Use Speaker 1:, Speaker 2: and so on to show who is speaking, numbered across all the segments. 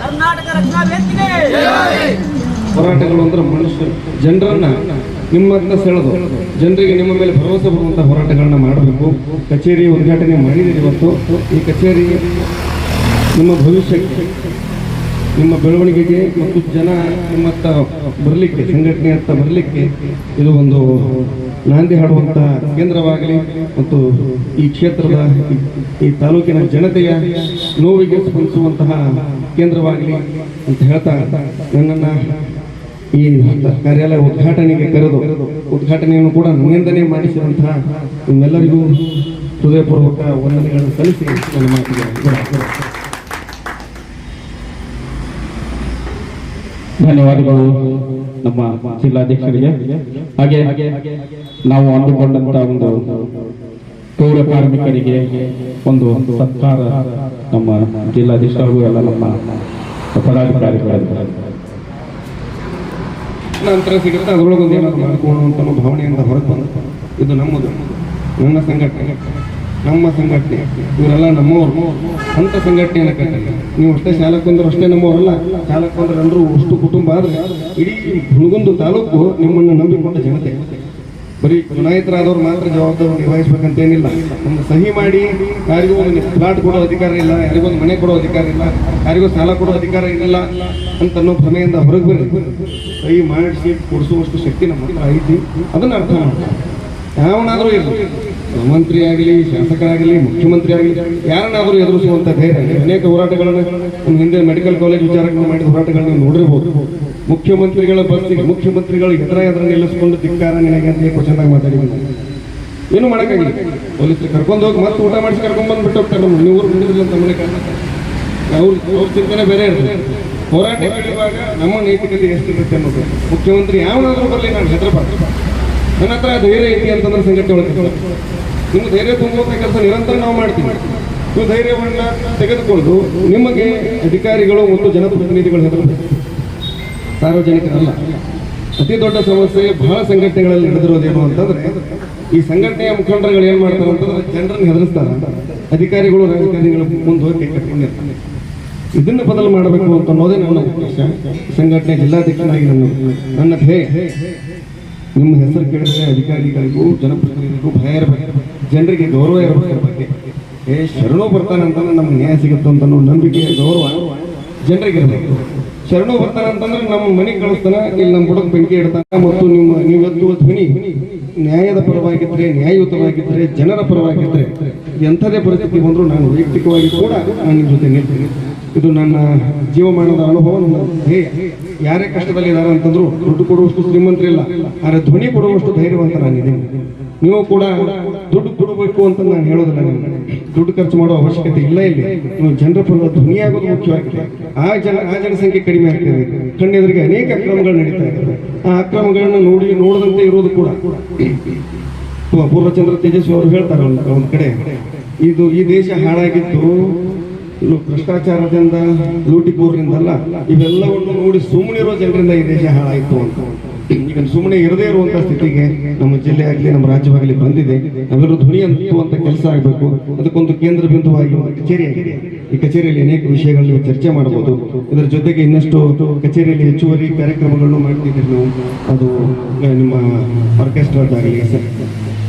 Speaker 1: ಕರ್ನಾಟಕ ರಕ್ಷಣಾ ವೇದಿಕೆ
Speaker 2: ಹೋರಾಟಗಳು ಅಂದ್ರೆ ಮನುಷ್ಯರು ಜನರನ್ನ ನಿಮ್ಮತ್ತ ಸೆಳೆದು ಜನರಿಗೆ ನಿಮ್ಮ ಮೇಲೆ ಭರವಸೆ ಬರುವಂತಹ ಹೋರಾಟಗಳನ್ನ ಮಾಡಬೇಕು. ಕಚೇರಿ ಉದ್ಘಾಟನೆ ಮಾಡಿದ್ದೀರಿ ಇವತ್ತು. ಈ ಕಚೇರಿ ನಿಮ್ಮ ಭವಿಷ್ಯಕ್ಕೆ, ನಿಮ್ಮ ಬೆಳವಣಿಗೆಗೆ ಮತ್ತು ಜನ ನಿಮ್ಮತ್ತ ಬರಲಿಕ್ಕೆ, ಸಂಘಟನೆ ಅಂತ ಬರಲಿಕ್ಕೆ ಇದು ಒಂದು ನಾಂದಿ ಹಾಡುವಂಥ ಕೇಂದ್ರವಾಗಲಿ ಮತ್ತು ಈ ಕ್ಷೇತ್ರದ, ಈ ತಾಲೂಕಿನ ಜನತೆಯ ನೋವಿಗೆ ಸ್ಪಂದಿಸುವಂತಹ ಕೇಂದ್ರವಾಗಲಿ ಅಂತ ಹೇಳ್ತಾ ನನ್ನನ್ನು ಈ ಕಾರ್ಯಾಲಯ ಉದ್ಘಾಟನೆಗೆ ಕರೆದು ಉದ್ಘಾಟನೆಯನ್ನು ಕೂಡ ನನ್ನಿಂದಲೇ ಮಾಡಿಸಿದಂತಹ ನಿಮ್ಮೆಲ್ಲರಿಗೂ ಹೃದಯಪೂರ್ವಕ ವಂದನೆಗಳನ್ನು ಸಲ್ಲಿಸಿ ನನ್ನ ಮಾತಿಗೆ
Speaker 3: ಧನ್ಯವಾದಗಳು ನಮ್ಮ ಜಿಲ್ಲಾಧ್ಯಕ್ಷರಿಗೆ. ಹಾಗೆ ನಾವು ಅಂದುಕೊಂಡಂತ ಒಂದು ಪೌರ ಕಾರ್ಮಿಕರಿಗೆ ಒಂದು ಸತ್ಕಾರ ನಮ್ಮ ಜಿಲ್ಲಾಧ್ಯಕ್ಷರಿಗೂ ಎಲ್ಲ ನಮ್ಮ ಪದಾಧಿಕಾರಿಗಳಿದ್ದಾರೆ.
Speaker 2: ನಂತರ ಸಿಗುತ್ತೆ ಅದರೊಳಗೊಂದು ಏನಾದ್ರು ಮಾಡಿಕೊಳ್ಳುವ ಅಂತ ಭಾವನೆಯಿಂದ ಹೊರಗೆ ಬಂದ ಇದು ನಮ್ಮದು, ನನ್ನ ಸಂಘಟನೆ, ನಮ್ಮ ಸಂಘಟನೆ, ಇವರೆಲ್ಲ ನಮ್ಮವರು ಅಂತ ಸಂಘಟನೆಯನ್ನು ಕಟ್ಟಿಲ್ಲ. ನೀವು ಅಷ್ಟೇ ಶಾಲಕಂದ್ರೆ ಅಷ್ಟೇ ನಮ್ಮವರಲ್ಲ, ಶಾಲಕಂದ್ರೆ ಅಂದ್ರೂ ಅಷ್ಟು ಕುಟುಂಬ ಆದರೆ ಇಡೀ ಹುಣಗುಂದ ತಾಲೂಕು ನಿಮ್ಮನ್ನು ನಂಬಿಕೊಂಡ ಜನತೆ. ಬರೀ ಚುನಾಯಿತರಾದವ್ರು ಮಾತ್ರ ಜವಾಬ್ದಾರಿ ನಿಭಾಯಿಸ್ಬೇಕಂತೇನಿಲ್ಲ. ಒಂದು ಸಹಿ ಮಾಡಿ ಯಾರಿಗೂ ಒಂದು ಫ್ಲಾಟ್ ಕೊಡೋ ಅಧಿಕಾರ ಇಲ್ಲ, ಯಾರಿಗೊಂದು ಮನೆ ಕೊಡೋ ಅಧಿಕಾರ ಇಲ್ಲ, ಯಾರಿಗೂ ಸಾಲ ಕೊಡೋ ಅಧಿಕಾರ ಇಲ್ಲ ಅಂತ ಅನ್ನೋ ಭ್ರಮೆಯಿಂದ ಹೊರಗೆ ಬರೀ ಸಹಿ ಮಾಡಿಸಿ ಕೊಡಿಸುವಷ್ಟು ಶಕ್ತಿ ನಮ್ಮ ಹತ್ರ ಐತಿ. ಅದನ್ನು ಅರ್ಥ ಮಾಡಿ ಯಾವನಾದರೂ ಇರಲಿ, ಮಂತ್ರಿ ಆಗಲಿ, ಶಾಸಕರಾಗಲಿ, ಮುಖ್ಯಮಂತ್ರಿ ಆಗಲಿ, ಯಾರನ್ನಾದರೂ ಎದುರಿಸುವಂಥ ಧೈರ್ಯ. ಅನೇಕ ಹೋರಾಟಗಳನ್ನು ನಮ್ಮ ಹಿಂದೆ ಮೆಡಿಕಲ್ ಕಾಲೇಜ್ ವಿಚಾರಗಳನ್ನು ಮಾಡಿದ ಹೋರಾಟಗಳನ್ನ ನೀವು ನೋಡಿರ್ಬೋದು. ಮುಖ್ಯಮಂತ್ರಿಗಳ ಬಸ್ಸಿಗೆ ಮುಖ್ಯಮಂತ್ರಿಗಳು ಎದುರ ನಿಲ್ಲಿಸ್ಕೊಂಡು ಧಿಕ್ಕಾರ ನಿನಗೆ ಅಂತ ಕ್ವಶನ್ದಾಗ ಮಾತಾಡಿದ್ರು. ಏನು ಮಾಡೋಕ್ಕಾಗಿಲ್ಲ. ಪೊಲೀಸರು ಕರ್ಕೊಂಡು ಹೋಗಿ ಮತ್ತೆ ಊಟ ಮಾಡಿಸಿ ಕರ್ಕೊಂಡು ಬಂದ್ಬಿಟ್ಟು ಹೋಗ್ತಾರೆ. ನಮ್ಮ ನೀವು ಊರು ಬಂದಿರಲಿಲ್ಲ ಅಂತ ಮನೆ ಅವ್ರ ಚಿಂತನೆ ಬೇರೆ ಇರ್ತದೆ. ಹೋರಾಟ ಇರುವಾಗ ನಮ್ಮ ನೈತಿಕತೆ ಎಷ್ಟಿರುತ್ತೆ ಅನ್ನೋದು. ಮುಖ್ಯಮಂತ್ರಿ ಯಾವನಾದರೂ ಬರಲಿ ನಾನು ಹೆದರಬಾರ್ದು. ನನ್ನ ಹತ್ರ ಧೈರ್ಯ ಐತಿ ಅಂತಂದ್ರೆ ಸಂಘಟನೆ ಒಳಗೆ ನಿಮ್ಮ ಧೈರ್ಯ ತುಂಬುವಂಥ ಕೆಲಸ ನಿರಂತರ ನಾವು ಮಾಡ್ತೀವಿ. ನೀವು ಧೈರ್ಯವನ್ನು ತೆಗೆದುಕೊಂಡು ನಿಮಗೆ ಅಧಿಕಾರಿಗಳು ಮತ್ತು ಜನಪ್ರತಿನಿಧಿಗಳು ಹೆದರಬೇಕು, ಸಾರ್ವಜನಿಕರಲ್ಲ. ಅತಿ ದೊಡ್ಡ ಸಮಸ್ಯೆ ಬಹಳ ಸಂಘಟನೆಗಳಲ್ಲಿ ನಡೆದಿರೋದೇನು ಅಂತಂದ್ರೆ ಈ ಸಂಘಟನೆಯ ಮುಖಂಡರುಗಳು ಏನು ಮಾಡ್ತಾರೆ ಅಂತಂದ್ರೆ ಜನರನ್ನು ಹೆದರಿಸ್ತಾರೆ. ಅಧಿಕಾರಿಗಳು ರಾಜಕಾರಣಿಗಳು ಮುಂದೆ ಹೋಗಿ ಕೈ ಕಟ್ಕೊಂಡಿರ್ತಾರೆ. ಇದನ್ನು ಬದಲು ಮಾಡಬೇಕು ಅಂತ ಅನ್ನೋದೇ ನನ್ನ ಉದ್ದೇಶ. ಸಂಘಟನೆ ಜಿಲ್ಲಾಧ್ಯಕ್ಷನಾಗಿ ನನ್ನ ಧ್ಯೇಯ. ನಿಮ್ಮ ಹೆಸರು ಕೇಳಿದ್ರೆ ಅಧಿಕಾರಿಗಳಿಗೂ ಜನಪ್ರತಿನಿಧಿಗಳಿಗೂ ಭಯ ಇರಬೇಕು, ಜನರಿಗೆ ಗೌರವ ಇರಬೇಕು. ಬಗ್ಗೆ ಶರಣು ಬರ್ತಾನೆ ಅಂತಂದ್ರೆ ನಮ್ಗೆ ನ್ಯಾಯ ಸಿಗುತ್ತೆ ಅಂತ ಅನ್ನೋ ನಂಬಿಕೆ, ಗೌರವ ಜನರಿಗೆ ಇರಬೇಕು. ಶರಣು ಬರ್ತಾನೆ ಅಂತಂದ್ರೆ ನಮ್ಮ ಮನೆಗೆ ಕಳಿಸ್ತಾನೆ, ಇಲ್ಲಿ ನಮ್ಮ ಬುಡಕ್ಕೆ ಬೆಂಕಿ ಇಡ್ತಾನೆ. ಮತ್ತು ನೀವು ಎತ್ತುವ ಧ್ವನಿ ನ್ಯಾಯದ ಪರವಾಗಿದ್ದರೆ, ನ್ಯಾಯಯುತವಾಗಿದ್ದರೆ, ಜನರ ಪರವಾಗಿದ್ದರೆ ಎಂಥದೇ ಪರಿಸ್ಥಿತಿ ಬಂದರೂ ನಾನು ವೈಯಕ್ತಿಕವಾಗಿ ಕೂಡ ನಾನು ನಿಮ್ಮ ಜೊತೆ ನಿಲ್ತೀನಿ. ಇದು ನನ್ನ ಜೀವಮಾನದ ಅನುಭವ, ನನ್ನ ಧ್ಯೇಯ. ಯಾರೇ ಕಷ್ಟದಲ್ಲಿದ್ದಾರೆ ಅಂತಂದ್ರು ದುಡ್ಡು ಕೊಡುವಷ್ಟು ಶ್ರೀಮಂತರಿಲ್ಲ, ಆದರೆ ಧ್ವನಿ ಕೊಡುವಷ್ಟು ಧೈರ್ಯವಂತ ನಾನಿದ್ದೀನಿ. ನೀವು ಕೂಡ ದುಡ್ಡು ಕೊಡಬೇಕು ಅಂತ ನಾನು ಹೇಳೋದಿಲ್ಲ. ದುಡ್ಡು ಖರ್ಚು ಮಾಡೋ ಅವಶ್ಯಕತೆ ಇಲ್ಲ. ಇಲ್ಲಿ ನೀವು ಜನರ ಪರ ಧ್ವನಿಯಾಗೋದು ಮುಖ್ಯವಾಗಿದೆ. ಆ ಜನಸಂಖ್ಯೆ ಕಡಿಮೆ ಆಗ್ತದೆ. ಕಣ್ಣೆದುರಿಗೆ ಅನೇಕ ಅಕ್ರಮಗಳು ನಡೀತಾ ಇದ್ದಾರೆ. ಆ ಅಕ್ರಮಗಳನ್ನು ನೋಡದಂತೆ ಇರೋದು ಕೂಡ. ಪೂರ್ಣಚಂದ್ರ ತೇಜಸ್ವಿ ಅವರು ಹೇಳ್ತಾರೆ ಒಂದು ಕಡೆ, ಈ ದೇಶ ಹಾಳಾಗಿದ್ದು ಭ್ರಷ್ಟಾಚಾರದಿಂದ, ಲೂಟಿಕೋರರಿಂದಲ್ಲ, ಇವೆಲ್ಲವನ್ನು ನೋಡಿ ಸುಮ್ಮನಿರೋ ಜನರಿಂದ ಈ ದೇಶ ಹಾಳಾಯಿತು ಅಂತ. ಈಗ ಸುಮ್ಮನೆ ಇರದೇ ಇರುವಂತಹ ಸ್ಥಿತಿಗೆ ನಮ್ಮ ಜಿಲ್ಲೆ ಆಗಲಿ, ನಮ್ಮ ರಾಜ್ಯವಾಗಲಿ ಬಂದಿದೆ. ನಾವೆಲ್ಲರೂ ಧ್ವನಿ ಅಂತುವಂತ ಕೆಲಸ ಆಗಬೇಕು. ಅದಕ್ಕೊಂದು ಕೇಂದ್ರ ಬಿಂದುವಾಗಿ ಒಂದು ಕಚೇರಿ ಆಗಿದೆ. ಈ ಕಚೇರಿಯಲ್ಲಿ ಅನೇಕ ವಿಷಯಗಳನ್ನು ಚರ್ಚೆ ಮಾಡಬಹುದು. ಇದರ ಜೊತೆಗೆ ಇನ್ನಷ್ಟು ಕಚೇರಿಯಲ್ಲಿ ಹೆಚ್ಚುವರಿ ಕಾರ್ಯಕ್ರಮಗಳನ್ನು ಮಾಡ್ತಿದ್ದೀರಿ ನೀವು. ಅದು ನಿಮ್ಮ ಆರ್ಕೆಸ್ಟ್ರಾದಾಗಲಿ,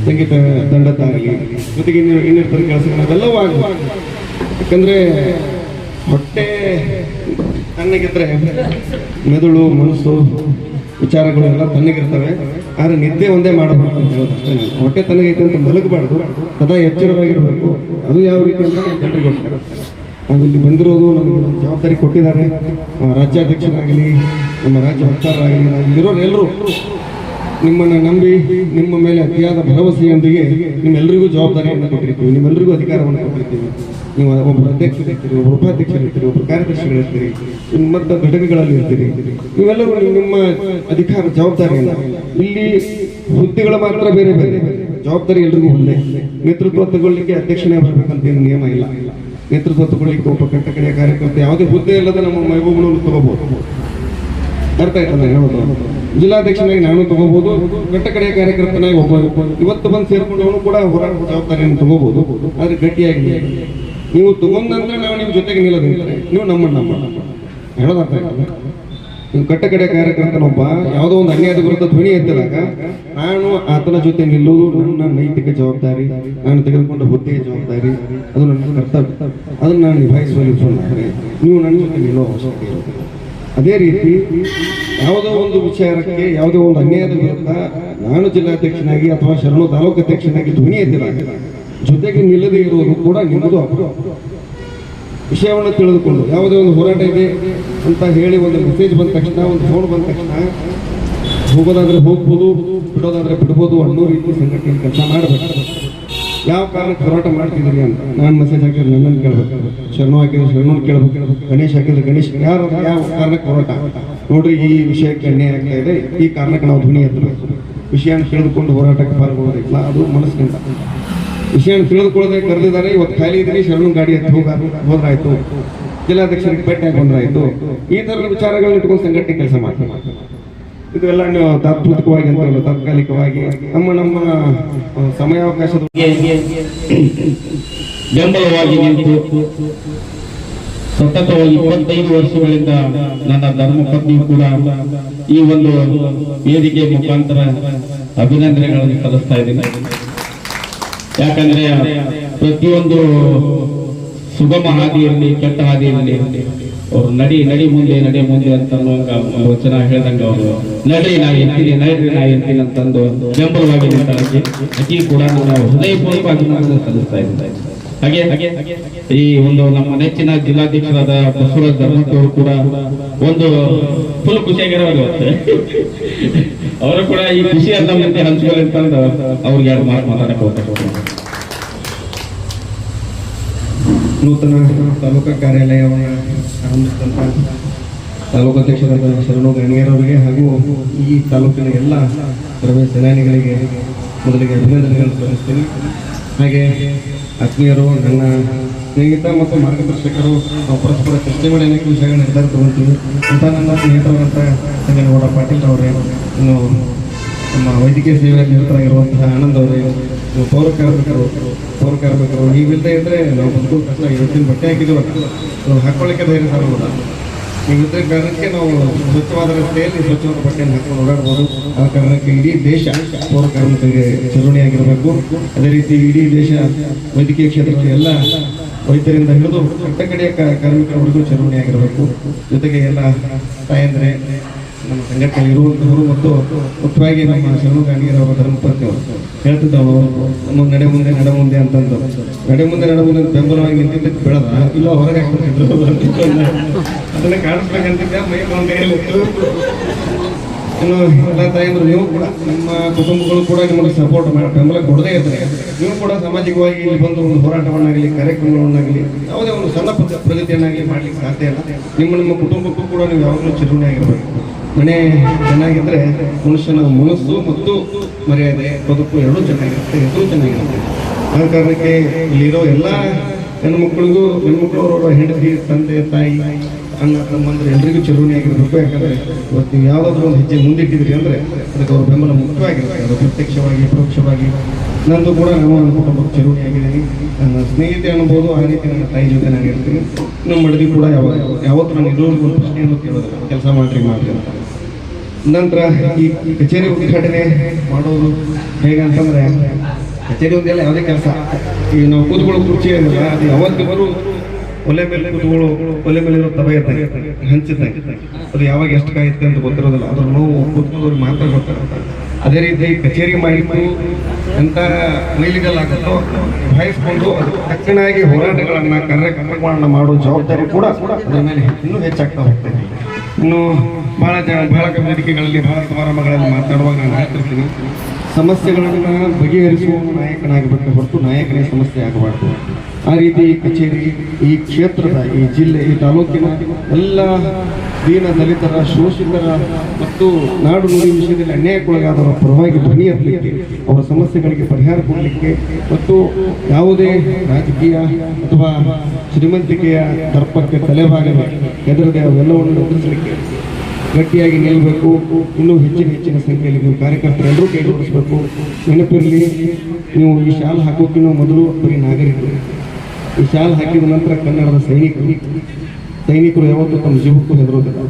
Speaker 2: ಸಂಗೀತ ತಂಡದ್ದಾಗಲಿ, ಜೊತೆಗೆ ಇನ್ನಿತರ ಕೆಲಸಗಳೆಲ್ಲವೂ ಆಗಬಹುದು. ಯಾಕಂದ್ರೆ ಹೊಟ್ಟೆ ತಣ್ಣಗಿದ್ರೆ ಮೆದುಳು, ಮನಸ್ಸು, ವಿಚಾರಗಳು ಎಲ್ಲ ತಣ್ಣಗಿರ್ತವೆ. ಆದರೆ ನಿದ್ದೆ ಒಂದೇ ಮಾಡಬೇಕು ಅಂತ ಹೇಳೋದು ಅಷ್ಟೇ. ಹೊಟ್ಟೆ ತಣ್ಣಗೈತೆ ಅಂತ ಮಲಗಬಾರ್ದು, ಸದಾ ಎಚ್ಚರವಾಗಿರಬೇಕು. ಅದು ಯಾವ ರೀತಿ ಅಂತ ಜನರಿಗೆ ಗೊತ್ತಿಲ್ಲ. ನಾವು ಇಲ್ಲಿ ಬಂದಿರೋದು ನಮಗೆ ಜವಾಬ್ದಾರಿ ಕೊಟ್ಟಿದ್ದಾರೆ. ರಾಜ್ಯಾಧ್ಯಕ್ಷರಾಗಲಿ, ನಮ್ಮ ರಾಜ್ಯ ವಕ್ತಾರರಾಗಲಿ, ಇಲ್ಲಿರೋರು ಎಲ್ಲರೂ ನಿಮ್ಮನ್ನು ನಂಬಿ ನಿಮ್ಮ ಮೇಲೆ ಅತಿಯಾದ ಭರವಸೆಯೊಂದಿಗೆ ನಿಮ್ಮೆಲ್ಲರಿಗೂ ಜವಾಬ್ದಾರಿಯನ್ನು ಕೊಟ್ಟಿರ್ತೀವಿ, ನಿಮ್ಮೆಲ್ಲರಿಗೂ ಅಧಿಕಾರವನ್ನು ಕೊಟ್ಟಿರ್ತೀವಿ. ನೀವು ಒಬ್ಬರು ಅಧ್ಯಕ್ಷರಿರ್ತೀರಿ, ಒಬ್ಬರು ಉಪಾಧ್ಯಕ್ಷರಿರ್ತೀರಿ, ಒಬ್ಬರು ಕಾರ್ಯದರ್ಶಿಗಳಿರ್ತೀರಿ, ಮತ್ತು ಘಟಕಗಳಲ್ಲಿ ಇರ್ತೀರಿ. ನೀವೆಲ್ಲರೂ ನಿಮ್ಮ ಅಧಿಕಾರ ಜವಾಬ್ದಾರಿಯನ್ನು, ಇಲ್ಲಿ ಹುದ್ದೆಗಳ ಮಾತ್ರ ಬೇರೆ ಬೇರೆ, ಜವಾಬ್ದಾರಿ ಎಲ್ರಿಗೂ ಒಂದೇ. ನೇತೃತ್ವ ತಗೊಳ್ಳಿಕ್ಕೆ ಅಧ್ಯಕ್ಷನೇ ಬರಬೇಕಂತೇನು ನಿಯಮ ಇಲ್ಲ. ನೇತೃತ್ವ ತಗೊಳ್ಳಿಕ್ಕೆ ಒಬ್ಬ ಕಟ್ಟಕಡೆಯ ಕಾರ್ಯಕರ್ತ ಯಾವುದೇ ಹುದ್ದೆ ಇಲ್ಲದ ನಮ್ಮ ಮೈಬೂಬನವರು ತಗೋಬಹುದು. ಅರ್ಥ ಆಯ್ತಲ್ಲ ಹೇಳೋದು? ಜಿಲ್ಲಾಧ್ಯಕ್ಷನಾಗಿ ನಾನು ತಗೋಬಹುದು, ಕಟ್ಟಕಡೆಯ ಕಾರ್ಯಕರ್ತನಾಗಿ ಒಬ್ಬ ಇವತ್ತು ಬಂದು ಸೇರ್ಕೊಂಡವನು ಕೂಡ ಹೋರಾಟ ಜವಾಬ್ದಾರಿಯನ್ನು ತಗೋಬಹುದು. ಆದ್ರೆ ಗಟ್ಟಿಯಾಗಿ ನೀವು ತಗೊಂಡ ನಂತರ ನಾವು ನಿಮ್ಮ ಜೊತೆಗೆ ನಿಲ್ಲೋದಿಲ್ಲ, ನೀವು ನಮ್ಮ ಹೇಳೋದರ್ಥ ಆಯ್ತಲ್ಲ. ನೀವು ಕಟ್ಟಕಡೆ ಕಾರ್ಯಕರ್ತನೊಬ್ಬ ಯಾವುದೋ ಒಂದು ಅನ್ಯಾಯದ ವಿರುದ್ಧ ಧ್ವನಿ ಎತ್ತಿದಾಗ ನಾನು ಆತನ ಜೊತೆ ನಿಲ್ಲುವುದು ನನ್ನ ನೈತಿಕ ಜವಾಬ್ದಾರಿ, ನಾನು ತೆಗೆದುಕೊಂಡ ಹುದ್ದೆಯ ಜವಾಬ್ದಾರಿ, ಅದು ನನ್ನ ಕರ್ತವ್ಯ, ಅದನ್ನು ನಾನು ನಿಭಾಯಿಸುವಲ್ಲಿ ಸುಮ್ಮನೆ ನೀವು ನನ್ನ ಜೊತೆ ನಿಲ್ಲುವ ಅವಶ್ಯಕತೆ ಇರುತ್ತದೆ. ಅದೇ ರೀತಿ ಯಾವುದೋ ಒಂದು ವಿಚಾರಕ್ಕೆ ಯಾವುದೋ ಒಂದು ಅನ್ಯಾಯದ ವಿರುದ್ಧ ನಾನು ಜಿಲ್ಲಾಧ್ಯಕ್ಷನಾಗಿ ಅಥವಾ ಶರಣು ತಾಲೂಕು ಅಧ್ಯಕ್ಷನಾಗಿ ಧ್ವನಿ ಎತ್ತಿದಾಗ ಜೊತೆಗೆ ನಿಲ್ಲದೇ ಇರುವುದು ಕೂಡ ನಿಮ್ಮದು ಅಪರಾಧ. ವಿಷಯವನ್ನು ತಿಳಿದುಕೊಂಡು ಯಾವುದೇ ಒಂದು ಹೋರಾಟ ಇದೆ ಅಂತ ಹೇಳಿ ಒಂದು ಮೆಸೇಜ್ ಬಂದ ತಕ್ಷಣ, ಒಂದು ಫೋನ್ ಬಂದ ತಕ್ಷಣ ಹೋಗೋದಾದ್ರೆ ಹೋಗ್ಬೋದು, ಬಿಡೋದಾದ್ರೆ ಬಿಡ್ಬೋದು ಅನ್ನೋ ರೀತಿ ಸಂಘಟನೆ ಕೆಲಸ ಮಾಡಬೇಕು. ಯಾವ ಕಾರಣಕ್ಕೆ ಹೋರಾಟ ಮಾಡ್ತಿದ್ದೀರಿ ಅಂತ ನಾನು ಮೆಸೇಜ್ ಹಾಕಿದ್ರೆ ನನ್ನನ್ನು ಕೇಳಬೇಕು, ಶರಣು ಹಾಕಿದ್ರೆ ಶರಣನ್ನು ಕೇಳಬೇಕು, ಗಣೇಶ್ ಹಾಕಿದ್ರೆ ಗಣೇಶ್, ಯಾವ ಕಾರಣಕ್ಕೆ ಹೋರಾಟ ನೋಡ್ರಿ, ಈ ವಿಷಯಕ್ಕೆ ಅನ್ಯಾಯ ಆಗ್ತಾ ಇದೆ, ಈ ಕಾರಣಕ್ಕೆ ನಾವು ಧ್ವನಿ ಎತ್ತಬೇಕು. ವಿಷಯನ ತಿಳಿದುಕೊಂಡು ಹೋರಾಟಕ್ಕೆ ಪಾಲ್ಗೊಳ್ಳೋದಿಲ್ಲ, ಅದು ಮನಸ್ಸಿನಿಂದ. ವಿಷಯನ ತಿಳಿದುಕೊಳ್ಳದೆ ಕರೆದಿದ್ದಾರೆ, ಇವತ್ತು ಖಾಲಿ ಇದ್ದೀನಿ, ಶರಣು ಗಾಡಿ ಎತ್ತಿ ಹೋದ್ರಾಯ್ತು, ಜಿಲ್ಲಾಧ್ಯಕ್ಷರಿಗೆ ಭೇಟಿಯಾಗಿ ಬಂದ್ರಾಯ್ತು, ಈ ಥರದ ವಿಚಾರಗಳನ್ನ ಇಟ್ಕೊಂಡು ಸಂಘಟನೆ ಕೆಲಸ ಮಾಡ್ತಾರೆ. ಇದೆಲ್ಲ ನೀವು ತಾತ್ವಿಕವಾಗಿ ಅಂತ ತಾತ್ಕಾಲಿಕವಾಗಿ ನಮ್ಮ ಸಮಯಾವಕಾಶದ
Speaker 3: ಬೆಂಬಲವಾಗಿ ನಿಂತು ಸತತವಾಗಿ 25 ವರ್ಷಗಳಿಂದ ನನ್ನ ಧರ್ಮಪತ್ನಿಯು ಕೂಡ ಈ ಒಂದು ವೇದಿಕೆ ಮುಖಾಂತರ ಅಭಿನಂದನೆಗಳನ್ನು ಸಲ್ಲಿಸ್ತಾ ಇದ್ದೀನಿ. ಯಾಕಂದ್ರೆ ಪ್ರತಿಯೊಂದು ಸುಗಮ ಹಾದಿ ಇರಲಿ, ಕೆಟ್ಟ ಹಾದಿ ಇರಲಿ, ಅವ್ರು ನಡಿ ಮುಂದೆ ಅಂತ ವಚನ ಹೇಳ್ದಂಗೆ ಅವರು ನಡಿ ನಾ ಎತ್ತೀನಿ ಅಂತಂದು ಬೆಂಬಲವಾಗಿ ನಿಂತಾಗಿ ಅಕ್ಕಿ ಕೂಡ ನಾವು ಹೃದಯಪೂರ್ವಕ ಅಭಿನಂದನೆ ಸಲ್ಲಿಸ್ತಾ ಇದ್ದಾರೆ. ಹಾಗೆ ಈ ಒಂದು ನಮ್ಮ ನೆಚ್ಚಿನ ಜಿಲ್ಲಾಧ್ಯಕ್ಷರಾದ ಬಸವರಾಜ ಧರ್ಮಕ್ಕವರು ಕೂಡ ಒಂದು ಫುಲ್ ಖುಷಿಯಾಗಿರೋದು ಅವರು ಕೂಡ ಈ ಖುಷಿಯನ್ನ ಮತ್ತೆ ಹಂಚ್ಕೊಳ್ಳಿ ಅಂತಂದು ಅವ್ರಿಗೆ ಎರಡು ಮಾತು ಮಾತಾಡಕ್ಕೆ ಹೋಗ್ತಾರೆ.
Speaker 2: ನೂತನ ತಾಲೂಕಾ ಕಾರ್ಯಾಲಯವನ್ನು ಆರಂಭಿಸಿದಂಥ ತಾಲೂಕು ಅಧ್ಯಕ್ಷರಾದ ಶರಣು ಗಣ್ಯರವರಿಗೆ ಹಾಗೂ ಈ ತಾಲೂಕಿನ ಎಲ್ಲ ಸರ್ವೇ ಸೇನಾನಿಗಳಿಗೆ ಮೊದಲಿಗೆ ಅಭಿನಂದನೆಗಳನ್ನು ಸಲ್ಲಿಸ್ತೀನಿ. ಹಾಗೆ ಆತ್ಮೀಯರು, ನನ್ನ ಸ್ನೇಹಿತ ಮತ್ತು ಮಾರ್ಗದರ್ಶಕರು, ನಾವು ಪರಸ್ಪರ ಚರ್ಚೆ ಮಾಡಿ ಅನೇಕ ವಿಷಯಗಳ ನಿರ್ಧಾರ ತಗೊಳ್ತೀವಿ ಅಂತ ನನ್ನ ಸ್ನೇಹಿತರಾದಂಥ ಸಂಗನಗೌಡ ಪಾಟೀಲ್ ಅವರೇ, ಇನ್ನು ನಮ್ಮ ವೈದ್ಯಕೀಯ ಸೇವೆಯಲ್ಲಿ ನಿರತರಾಗಿರುವಂತಹ ಆನಂದ್ ಅವರೇ, ಪೌರ ಕಾರ್ಮಿಕರು ನೀವಿಲ್ಲದೆ ಇದ್ದರೆ ನಾವು ಬದುಕೋದು ಕಷ್ಟ. ಇವತ್ತಿನ ಬಟ್ಟೆ ಹಾಕಿದ್ದೀವಲ್ಲ, ನಾವು ಹಾಕೊಳ್ಳಿಕ್ಕೆ ಧೈರ್ಯ ಸಾಲೋಲ್ಲ. ನೀವಿದ್ದ ಕಾರಣಕ್ಕೆ ನಾವು ಸ್ವಚ್ಛವಾದ ರಸ್ತೆಯಲ್ಲಿ ಸ್ವಚ್ಛವಾದ ಬಟ್ಟೆಯನ್ನು ಹಾಕೊಂಡು ಓಡಾಡ್ಬೋದು. ಆ ಕಾರಣಕ್ಕೆ ಇಡೀ ದೇಶ ಪೌರ ಕಾರ್ಮಿಕರಿಗೆ ಚಿರುಣಿಯಾಗಿರಬೇಕು. ಅದೇ ರೀತಿ ಇಡೀ ದೇಶ ವೈದ್ಯಕೀಯ ಕ್ಷೇತ್ರದ ಎಲ್ಲ ವೈದ್ಯರಿಂದ ಹಿಡಿದು ಕಟ್ಟಕಡೆಯ ಕಾರ್ಮಿಕರವರೆಗೂ ಚಿರುಣಿಯಾಗಿರಬೇಕು. ಜೊತೆಗೆ ಎಲ್ಲ ತಾಯಂದ್ರೆ ನಮ್ಮ ಸಂಘಟನೆ ಇರುವಂತವರು ಮತ್ತು ಮುಖ್ಯವಾಗಿ ನಮ್ಮ ಶರಣು ಗಾಣಿಗರವರ ಧರ್ಮಪತ್ನಿ ಅವರು ಹೇಳ್ತಿದ್ದವರು, ನಮ್ಮ ನಡೆ ಮುಂದೆ ಅಂತಂದು ನಡೆ ಮುಂದೆ ಬೆಂಬಲವಾಗಿ ನಿಂತಿದ್ದಕ್ಕೆ ಬೆಳೆದ ಇಲ್ಲ ಹೊರಗೆ ಹಾಕ್ಬಿಟ್ಟಿದ್ರು. ಅದನ್ನ ಕಾಣಿಸ್ಬೇಕಂತಿದ್ದ ಮೈ ಕೈಯಲ್ಲಿತ್ತು. ಇನ್ನು ಎಲ್ಲ ತಾಯಂದ್ರು, ನೀವು ಕೂಡ ನಿಮ್ಮ ಕುಟುಂಬಗಳು ಕೂಡ ನಿಮಗೆ ಸಪೋರ್ಟ್ ಮಾಡಿ ಬೆಂಬಲ ಕೊಡದೇ ಇರ್ತಾರೆ. ನೀವು ಕೂಡ ಸಾಮಾಜಿಕವಾಗಿ ಇಲ್ಲಿ ಬಂದು ಒಂದು ಹೋರಾಟವನ್ನಾಗಲಿ, ಕಾರ್ಯಕ್ರಮಗಳನ್ನಾಗಲಿ, ಯಾವುದೇ ಒಂದು ಸಣ್ಣ ಪ್ರಗತಿಯನ್ನಾಗಲಿ ಮಾಡ್ಲಿಕ್ಕೆ ಸಾಧ್ಯ ಇಲ್ಲ. ನಿಮ್ಮ ಕುಟುಂಬಕ್ಕೂ ಕೂಡ ನೀವು ಯಾವಾಗಲೂ ಚಿರುಣಿಯಾಗಿರ್ಬೇಕು. ಮನೆ ಚೆನ್ನಾಗಿದ್ದರೆ ಮನುಷ್ಯನ ಮನಸ್ಸು ಮತ್ತು ಮರ್ಯಾದೆ, ಬದುಕು ಎರಡೂ ಚೆನ್ನಾಗಿರುತ್ತೆ, ಹೆಸರು ಚೆನ್ನಾಗಿರುತ್ತೆ. ಆ ಕಾರಣಕ್ಕೆ ಇಲ್ಲಿರೋ ಎಲ್ಲ ಹೆಣ್ಮಕ್ಳಿಗೂ, ಹೆಣ್ಮಕ್ಳವರ ಹೆಂಡತಿ, ತಂದೆ, ತಾಯಿ, ಅಣ್ಣ ತಮ್ಮಂದ್ರೆ ಎಲ್ರಿಗೂ ಚಿರುಣಿಯಾಗಿರ್ಬೇಕು. ಯಾಕಂದರೆ ಇವತ್ತು ನೀವು ಯಾವುದಾದ್ರೂ ಒಂದು ಹೆಜ್ಜೆ ಮುಂದಿಟ್ಟಿದ್ರಿ ಅಂದರೆ ಅದಕ್ಕೆ ಅವ್ರ ಬೆಂಬಲ ಮುಖ್ಯವಾಗಿರುತ್ತೆ. ಅದು ಪ್ರತ್ಯಕ್ಷವಾಗಿ ಪರೋಕ್ಷವಾಗಿ. ನಂದು ಕೂಡ ನನ್ನ ಕುಟುಂಬಕ್ಕೆ ಚಿರುಣಿಯಾಗಿದ್ದೀನಿ. ನನ್ನ ಸ್ನೇಹಿತೆ ಅನ್ಬೋದು, ಆ ರೀತಿ ನನ್ನ ತಾಯಿ ಜೊತೆ ನಾನು ಇರ್ತೀನಿ. ನಮ್ಮ ಮಡದಿ ಕೂಡ ಯಾವತ್ತೂ ನಾನು ಇರೋರಿಗೆ ಒಂದು ಪ್ರಶ್ನೆಯನ್ನು ಕೇಳೋದಿಲ್ಲ, ಕೆಲಸ ಮಾಡ್ರಿ ಅಂತ. ನಂತರ ಈ ಕಚೇರಿ ಉದ್ಘಾಟನೆ ಮಾಡೋದು ಹೇಗೆ ಅಂತಂದರೆ, ಕಚೇರಿ ಒಂದೆಲ್ಲ ಯಾವುದೇ ಕೆಲಸ ಈಗ ನಾವು ಕೂತ್ಕೊಳ್ಳೋ ಕುರ್ಚಿ ಏನಿಲ್ಲ, ಅದು ಯಾವತ್ತಿಗೂ ಒಲೆ ಮೇಲೆ ಕೂತ್ಕೊಳ್ಳೋ, ಒಲೆ ಮೇಲೆ ಇರೋ ತವ ಇರ್ತಾರೆ, ಹಂಚಿದ್ದಂಗೆ ಅದು ಯಾವಾಗ ಎಷ್ಟು ಕಾಯುತ್ತೆ ಅಂತ ಗೊತ್ತಿರೋದಿಲ್ಲ. ಅದ್ರ ನೋವು ಕೂತ್ಕೊಳ್ಳೋರಿಗೆ ಮಾತ್ರ ಗೊತ್ತಿರುತ್ತೆ. ಅದೇ ರೀತಿ ಕಚೇರಿ ಮಾಡಿದ್ದು ಎಂಥ ಮೈಲಿಗಲ್ಲಾಗುತ್ತೋ ನಿಭಾಯಿಸ್ಕೊಂಡು ಅದು ತಕ್ಷಣವಾಗಿ ಹೋರಾಟಗಳನ್ನು, ಕಾರ್ಯಕ್ರಮಗಳನ್ನು ಮಾಡೋ ಜವಾಬ್ದಾರಿ ಕೂಡ ಅದರ ಮೇಲೆ ಇನ್ನೂ ಹೆಚ್ಚಾಗ್ತಾ ಹೋಗ್ತದೆ. ಇನ್ನು ಬಹಳ ವೇದಿಕೆಗಳಲ್ಲಿ, ಬಹಳ ಸಮಾರಂಭಗಳಲ್ಲಿ ಮಾತಾಡುವಾಗ ನಾನು ಹೇಳ್ತಿರ್ತೀನಿ, ಸಮಸ್ಯೆಗಳನ್ನು ಬಗೆಹರಿಸುವ ನಾಯಕನಾಗಬೇಕು ಹೊರತು ನಾಯಕನೇ ಸಮಸ್ಯೆ ಆಗಬಾರ್ದು. ಆ ರೀತಿ ಈ ಕಚೇರಿ, ಈ ಕ್ಷೇತ್ರದ, ಈ ಜಿಲ್ಲೆ, ಈ ತಾಲೂಕಿನ ಎಲ್ಲ ದೀನ ದಲಿತರ, ಶೋಷಿತರ ಮತ್ತು ನಾಡು ನುಡಿ ವಿಷಯದಲ್ಲಿ ಅನ್ಯಾಯಕ್ಕೊಳಗಾದವರ ಪರವಾಗಿ ಧ್ವನಿ ಎತ್ತಲಿಕ್ಕೆ, ಅವರ ಸಮಸ್ಯೆಗಳಿಗೆ ಪರಿಹಾರ ಕೊಡಲಿಕ್ಕೆ ಮತ್ತು ಯಾವುದೇ ರಾಜಕೀಯ ಅಥವಾ ಶ್ರೀಮಂತಿಕೆಯ ದರ್ಪಕ್ಕೆ ತಲೆಬಾಗದೆ ಹೆದರದೆ ಅವೆಲ್ಲವನ್ನು ಎದುರಿಸಲಿಕ್ಕೆ ಗಟ್ಟಿಯಾಗಿ ನಿಲ್ಲಬೇಕು. ಇನ್ನೂ ಹೆಚ್ಚಿನ ಸಂಖ್ಯೆಯಲ್ಲಿ ನೀವು ಕಾರ್ಯಕರ್ತರೆಲ್ಲರೂ ಕೈಗೂಡಿಸಬೇಕು. ನೆನಪಿರಲಿ, ನೀವು ಈ ಶಾಲೆ ಹಾಕೋಕ್ಕಿಂತ ಮೊದಲು ಬರೀ ನಾಗರಿಕರು, ಈ ಶಾಲ್ ಹಾಕಿದ ನಂತರ ಕನ್ನಡದ ಸೈನಿಕರು ಯಾವತ್ತೂ ತಮ್ಮ ಜೀವಕ್ಕೂ ಹೆದರೋದಿಲ್ಲ.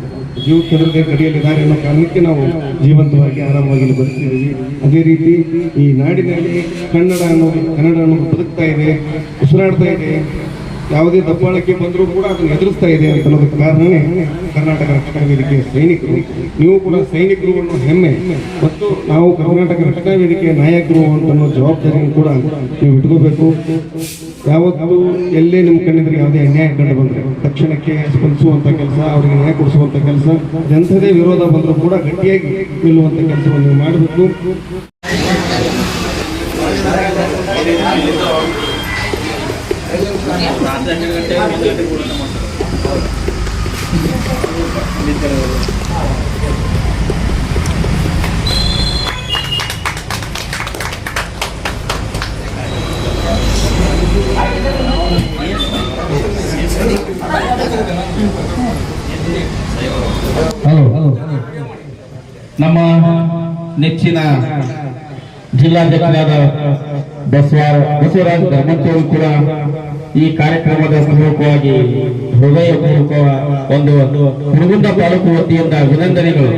Speaker 2: ಜೀವಕ್ಕೆ ಹೆದರದೆ ಗಡಿಯಲ್ಲಿದ್ದಾರೆ ಅನ್ನೋ ಕಾರಣಕ್ಕೆ ನಾವು ಜೀವಂತವಾಗಿ ಆರಾಮವಾಗಿ ಇಲ್ಲಿ ಬದುಕ್ತಿದ್ದೀವಿ. ಅದೇ ರೀತಿ ಈ ನಾಡಿನಲ್ಲಿ ಕನ್ನಡ ಅನ್ನೋದು ಬದುಕ್ತಾ ಇದೆ, ಉಸಿರಾಡ್ತಾ ಇದೆ. ಯಾವುದೇ ದಬ್ಬಾಳಿಕೆ ಬಂದರೂ ಕೂಡ ಅದನ್ನು ಎದುರಿಸ್ತಾ ಇದೆ ಅಂತ ಅನ್ನೋದಕ್ಕೆ ಕಾರಣನೇ ಕರ್ನಾಟಕ ರಕ್ಷಣಾ ವೇದಿಕೆಯ ಸೈನಿಕರು. ನೀವು ಕೂಡ ಸೈನಿಕರು ಅನ್ನೋ ಹೆಮ್ಮೆ ಮತ್ತು ನಾವು ಕರ್ನಾಟಕ ರಕ್ಷಣಾ ವೇದಿಕೆಯ ನಾಯಕರು ಅಂತ ಅನ್ನೋ ಜವಾಬ್ದಾರಿಯನ್ನು ಕೂಡ ನೀವು ಇಟ್ಕೋಬೇಕು. ಯಾವತ್ತೂ ಎಲ್ಲೇ ನಿಮ್ಮ ಕಣ್ಣಿದ್ರೆ ಯಾವುದೇ ಅನ್ಯಾಯ ಕಂಡು ಬಂದರೆ ತಕ್ಷಣಕ್ಕೆ ಸ್ಪಂದಿಸುವಂಥ ಕೆಲಸ, ಅವರಿಗೆ ನ್ಯಾಯ ಕೊಡಿಸುವಂಥ ಕೆಲಸ, ಎಂಥದೇ ವಿರೋಧ ಬಂದರೂ ಕೂಡ ಗಟ್ಟಿಯಾಗಿ ನಿಲ್ಲುವಂಥ ಕೆಲಸವನ್ನು ನೀವು ಮಾಡಬೇಕು.
Speaker 3: ನಮ್ಮ ನೆಚ್ಚಿನ ಜಿಲ್ಲಾಧ್ಯಕ್ಷರಾದ ಬಸವರಾಜ್ ಧರ್ಮಂತವರು ಕೂಡ ಈ ಕಾರ್ಯಕ್ರಮದ ಪೂರ್ವಕವಾಗಿ ಹೃದಯಪೂರ್ವಕ ಒಂದು ಹುಣಗುಂದ ತಾಲೂಕು ವತಿಯಿಂದ ಅಭಿನಂದನೆಗಳು.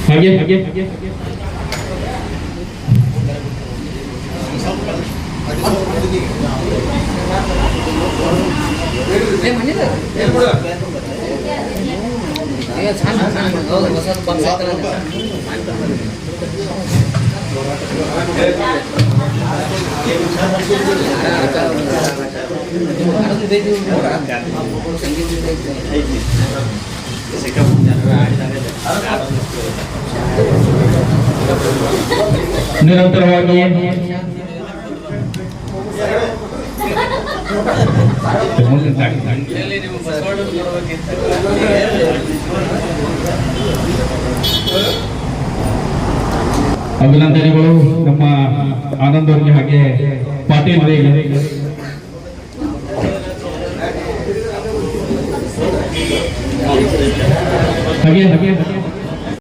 Speaker 3: ಹಾಗೆ ನಿರಂತರವಾಗಿ ಅಭಿನಂದನೆಗಳು ನಮ್ಮ ಆನಂದ್ ಅವರಿಗೆ, ಹಾಗೆ ಪಾಟೀಲ್ ಹಾಗೆ